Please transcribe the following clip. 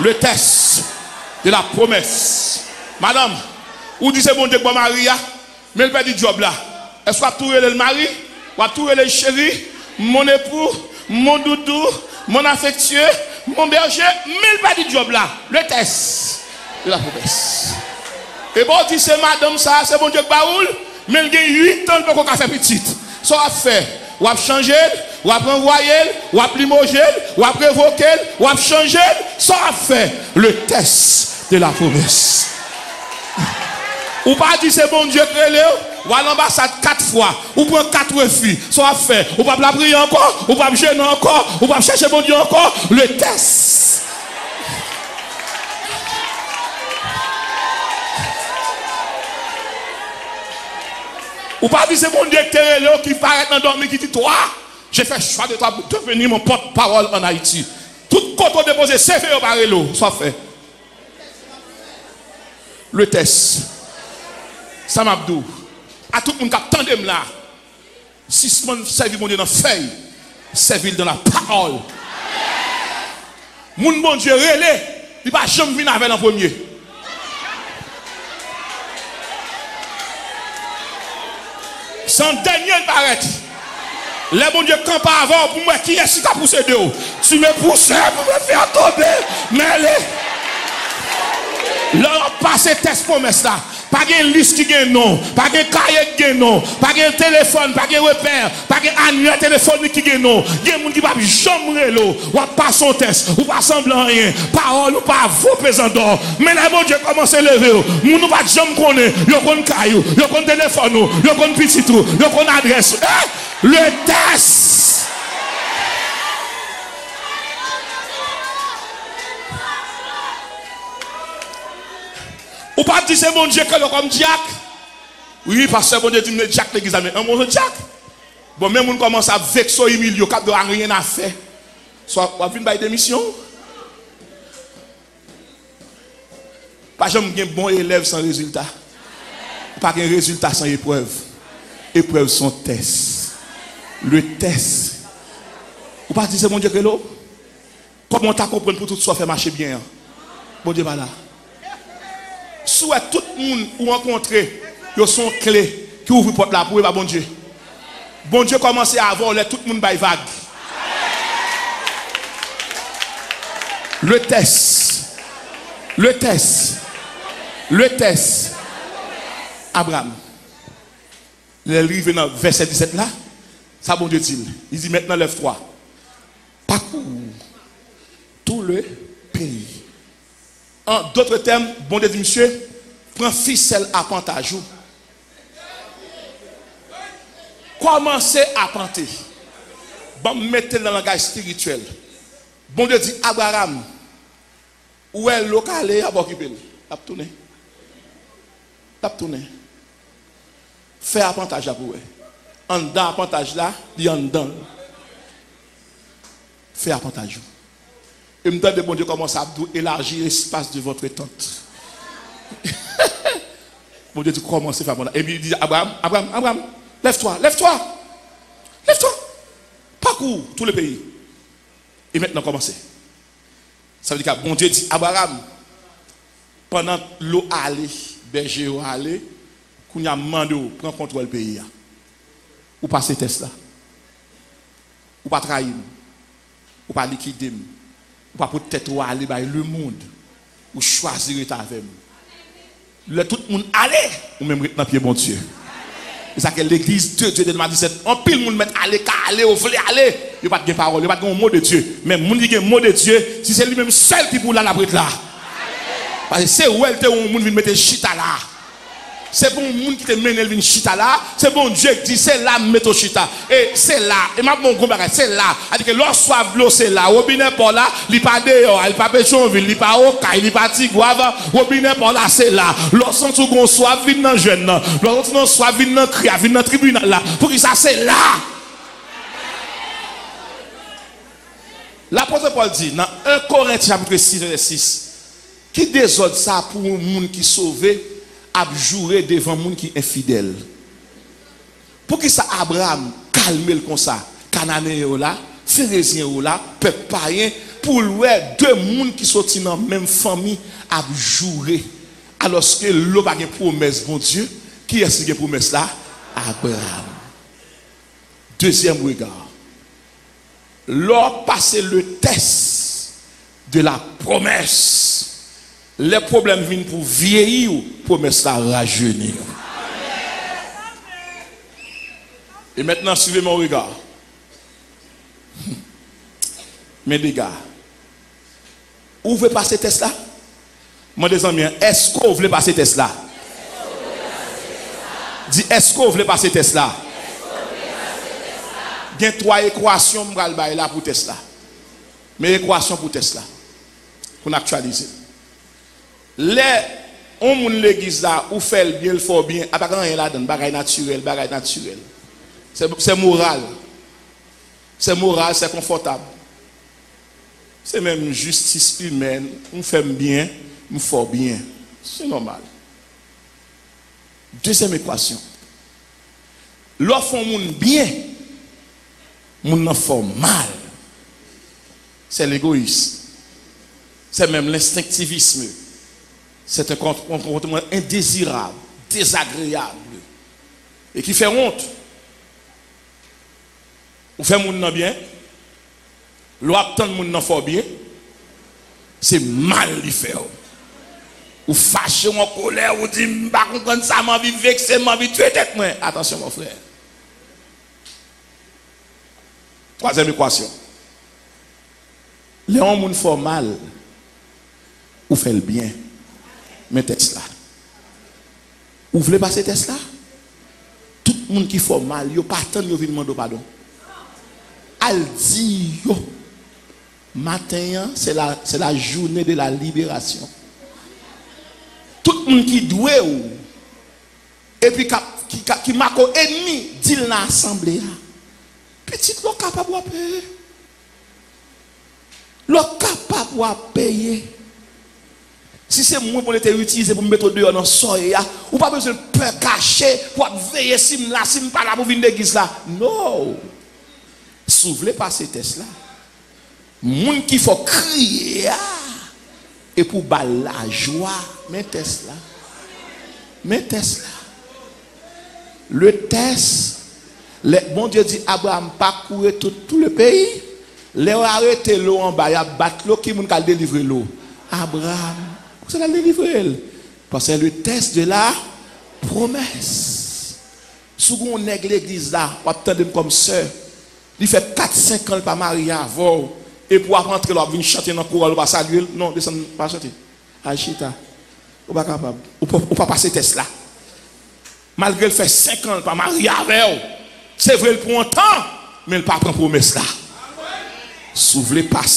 Le test de la promesse. Madame, vous dites bon Dieu, bon Maria, mais le père du job là. Est-ce que vous avez le mari, vous avez le chéri, mon époux, mon doudou, mon affectueux, mon berger, mais le père du job là. Le test de la promesse. Et bon, dit c'est madame ça, c'est bon Dieu que baoul, mais il y a 8 ans pour qu'on fasse petite. Ça a fait, ou a changé, ou a renvoyé, ou a limogé, ou a révoqué, ou a changé, ça a fait le test de la promesse. Ou pas dit c'est bon Dieu créé, ou à l'ambassade 4 fois, ou prend 4 filles, ça a fait, ou pas la prier encore, ou pas gêner encore, ou pas chercher bon Dieu encore, le test. Ou pas dire c'est mon Dieu qui paraît dans dormir qui dit toi, j'ai fait choix de toi pour devenir mon porte-parole en Haïti. Tout côté déposé, c'est fait par l'eau, soit fait. Le test. Sam Abdou, à tout le monde qui attendait là, si ce monde servit mon Dieu dans la feuille, servir dans la parole. Mon bon Dieu relé, il va jamais venir avec en premier. Sans Daniel paraît. Les bon Dieu camp avant pour moi qui est-ce qui t'a poussé de haut. Tu me pousses pour me faire tomber. Mais leur passé test promesse là. Pas de liste qui gagne non, pas de cahier qui gagne non, pas de téléphone, pas de repère, pas de annuaire téléphonique qui gagne non. Il y a des gens qui ne peuvent jamais l'eau, ou pas son test, ou pas semblant rien, parole ou pas vos pesants d'or. Mais là, bon Dieu commence à lever, nous ne pas jamais connaître, nous connaissons caillou, nous connaissons téléphone, nous connaissons petit trou, nous connaissons adresse. Le test. Ou pas dire c'est mon Dieu que le comme Jack. Oui, parce que mon Dieu dit Jack l'église, mais un bon Jack. Bon, même on commence à vexer Emilio, qui n'a rien à faire. Soit on vient par démission. Pas jamais un bon élève sans résultat. Pas un résultat sans épreuve. Épreuve sans test. Le test. Ou pas dire c'est mon Dieu que l'eau. Comment tu comprendre pour tout ça faire marcher bien. Bon Dieu, voilà. Soit tout le monde ou rencontrer, ils sont clés qui ouvrent la porte là pour bon Dieu. Bon Dieu commence à avoir tout le monde by vague. Le test. Le test. Le test. Abraham. Il arrive dans verset 17 là. Ça bon Dieu dit. Il dit maintenant lève-toi. Parcours tout le pays. En d'autres termes, bon Dieu dit, monsieur, prends ficelle à pantajou. Commencez à panter. Bon, mettez dans le langage spirituel. Bon Dieu dit, Abraham, où est le local à occuper? Tap tourner. Tap tourner. Fais à pantage à vous. En dedans, à pantage là, il y a en dedans. Fais à pantage. Et me donne de bon Dieu commence à élargir l'espace de votre tente. Bon Dieu dit commencez à faire bon. Et puis il dit Abraham, lève-toi, lève-toi. Lève-toi. Parcours tout le pays. Et maintenant commencez. Ça veut dire que bon Dieu dit Abraham, pendant l'eau allait, berger allait, qu'on y a demandé prend contrôle du pays. Ou pas ces tests là. Ou pas trahir. Ou pas liquider. Ou pas peut-être aller dans le monde. Ou choisir d'être avec nous. Tout le monde aller. Ou même dans pied bon Dieu. C'est ça que l'église de Dieu de 17. En pile monde met aller, ou voulez aller. Il n'y a pas de parole, il n'y a pas de mot de Dieu. Mais le monde dit que mot de Dieu, si c'est lui-même seul qui pour la brette là. Parce que c'est où elle te où le monde vient mettre chita là. C'est pour le monde qui te mène le chita là. C'est bon Dieu qui dit c'est là mettre chita. Et c'est là. Et ma bon gros bagage c'est là. C'est-à-dire que l'eau soif l'eau c'est là. Robinet pour là, il pas dehors, il pas Pétionville, il pas Oka, il pas Tigouave. Robinet pour là c'est là. L'eau sent tout gon soif vient dans jeune. L'eau non soif vient dans cria, vient dans tribunal là. Pour qui ça c'est là. L'apôtre Paul dit dans 1 Corinthiens chapitre 6 verset 6. Qui désordre ça pour un monde qui sauvé à jouer devant un monde qui est infidèle. Pour que ça Abraham calme le comme ça, Cananéen là, Phérézien là, peuple païen, pour ouais deux monde qui sortent dans même famille a joué alors que l'eau pas de promesse bon Dieu qui est-ce qui a promesse là Abraham. Deuxième regard, lors passer le test de la promesse, les problèmes viennent pour vieillir, promesse là rajeunir. Et maintenant suivez mon regard. Mais les gars, où vous voulez passer test là? Moi des amis, est-ce que vous voulez passer test là? Dis, est-ce que vous voulez passer test là? Il y a 3 équations là pour test là. Mais équations pour test là. Pour actualiser. Les on moun l'église là ou fait le bien, le fort bien, à pas rien là dedans, bagaille naturel. C'est moral. C'est moral, c'est confortable. C'est même justice humaine. On fait bien, on fait bien. C'est normal. Deuxième équation. Lorsqu'on moun bien, moun n'en fait mal. C'est l'égoïsme. C'est même l'instinctivisme. C'est un comportement indésirable, désagréable. Et qui fait honte. Ou fait moun nan bien. L'autre tant moun nan fait bien. C'est mal li fait. Ou fâché ou en colère, ou dit, m'pas comprendre ça, m'a envie vexer, m'a envie tuer tête moi. Attention mon frère. Troisième équation. Les gens moun font mal, ou fait le bien. Mais Tesla. Ou voulez passer Tesla? Tout le monde qui fait mal, yo pas attendre yo vinn demander pardon. Al dit yo matin c'est la journée de la libération. Tout le monde qui doit ou et puis qui marque ennemi dit dans l'assemblée. Petit l'on capable de payer. L'on capable de payer. Si c'est moi pour l'été utiliser pour me mettre dehors dans le soleil, ou pas besoin de peur cacher pour veiller si je ne suis pas là pour venir de l'église là. Non. Si vous voulez passer test là, moun qui faut crier et pour baller la joie, mais test là. Mais test là. Le test, bon Dieu dit Abraham parcourir tout le pays, les arrêter l'eau en bas, il y a battre l'eau qui moun ka délivrer l'eau. Abraham c'est la délivrer. Parce que c'est le test de la promesse. Si on est l'église là, on attend comme sœur. Il fait 4-5 ans pas marié avant. Et pour rentrer là, venir chanter dans le chorale, on va saluer. Non, descend pas chanter. Achita. On pas capable. On pas passer test là. Malgré le fait 5 ans pas marié avant. C'est vrai, il prend un temps, mais il pas prend promesse là. Si vous voulez passer